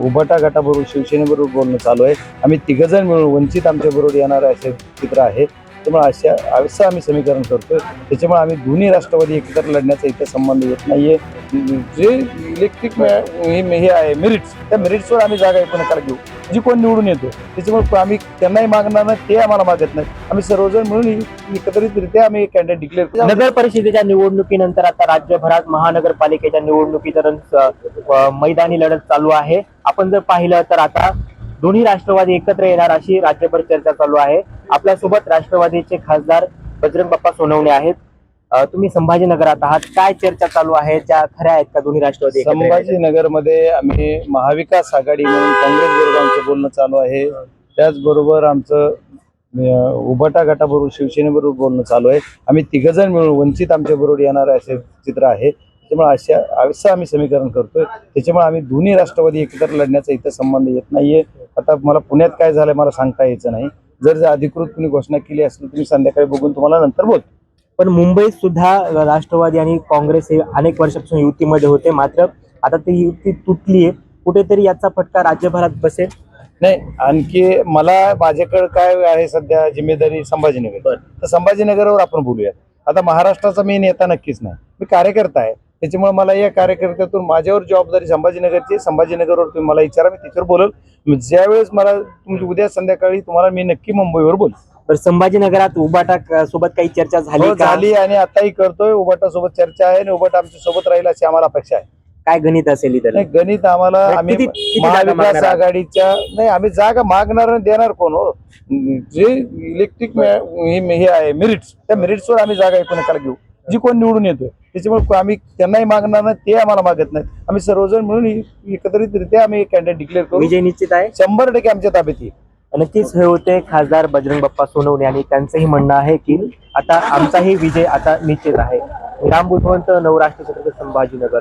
उभाटा गटाबरोबर शिवसेनेबरोबर बोलणं चालू आहे. आम्ही तिघजण मिळून वंचित आमच्या बरोबर येणार असे चित्र आहे. त्यामुळे असं आम्ही समीकरण करतोय. त्याच्यामुळे आम्ही दोन्ही राष्ट्रवादी एकत्र लढण्याचा इथं संबंध येत नाहीये. जे इलेक्ट्रिक हे आहे मेरिट्स, त्या मेरिट्सवर आम्ही जागा एकमेकाला घेऊ. जी कोण निवडून येतो त्याच्यामुळे आम्ही त्यांनाही मागणार नाही, ते आम्हाला मागत नाही. आम्ही सर्वजण मिळून एकत्रितरित्या आम्ही कॅन्डिडेट डिक्लेअर. नगर परिषदेच्या निवडणुकीनंतर आता राज्यभरात महानगरपालिकेच्या निवडणुकीच्या मैदानी लढत चालू आहे. आपण जर पाहिलं तर आता दोन्ही राष्ट्रवादी एकत्र येणार अशी राज्यभर चर्चा चालू आहे. आपल्यासोबत राष्ट्रवादीचे खासदार बजरंग बाप्पा सोनवणे आहेत. तुम्ही संभाजीनगरात आहात, काय चर्चा चालू आहे, त्या खऱ्या आहेत का दोन्ही राष्ट्रवादी? संभाजीनगरमध्ये आम्ही महाविकास आघाडी म्हणून काँग्रेस बरोबर आमचं बोलणं चालू आहे. त्याचबरोबर आमचं उभाटा गटाबरोबर शिवसेनेबरोबर बोलणं चालू आहे. आम्ही तिघजण मिळून वंचित आमच्या बरोबर येणार असे चित्र आहे. त्याच्यामुळे असं आम्ही समीकरण करतोय. त्याच्यामुळे आम्ही दोन्ही राष्ट्रवादी एकत्र लढण्याचा इथं संबंध येत नाहीये. आता मला पुण्यात काय झालंय मला सांगता यायचं नाही. जर अधिकृत कुणी घोषणा केली असली तुम्ही संध्याकाळी बघून तुम्हाला नंतर बोल. पण मुंबईत सुद्धा राष्ट्रवादी आणि काँग्रेस हे अनेक वर्षापासून युतीमध्ये होते, मात्र आता ती युती तुटली आहे. कुठेतरी याचा फटका राज्यभरात बसेल? नाही, आणखी माझ्याकडे काय आहे सध्या जिम्मेदारी संभाजीनगर. तर संभाजीनगरवर आपण बोलूयात. आता महाराष्ट्राचा मी नेता नक्कीच नाही, मी कार्यकर्ता आहे. त्याच्यामुळे मला या कार्यकर्त्यातून माझ्यावर जबाबदारी संभाजीनगरची. संभाजीनगरवर तुम्ही मला विचारा, मी त्याच्यावर बोलल. ज्यावेळेस मला तुमची उद्या संध्याकाळी तुम्हाला मी नक्की मुंबईवर बोल. तर संभाजीनगरात उभाटा सोबत काही चर्चा झाली? झाली आणि आताही करतोय. उभाटा सोबत चर्चा आहे आणि उभाटा आमच्या सोबत राहील अशी आम्हाला अपेक्षा आहे. काय गणित असेल इथं? गणित आम्हाला आम्ही महाविकास आघाडीच्या नाही, आम्ही जागा मागणार आणि देणार कोण हो. जे इलेक्ट्रिक हे आहे मेरिट्स, त्या मेरिट्सवर आम्ही जागा एकमेकाला घेऊ. जी कोण निवडून येतोय त्याच्यामुळे आम्ही त्यांनाही मागणार नाही, ते आम्हाला मागत नाही. आम्ही सर्वजण मिळून एकत्रितरित्या आम्ही कॅन्डिडेट डिक्लेअर करू. विजय निश्चित आहे, 100% आमच्या ताब्यात येईल. नक्कीच. हे होते खासदार बजरंग बाप्पा सोनवणे आणि त्यांचंही म्हणणं आहे की आता आमचाही विजय आता निश्चित आहे. राम बुधवंत, नवराष्ट्र छत्रपती संभाजीनगर.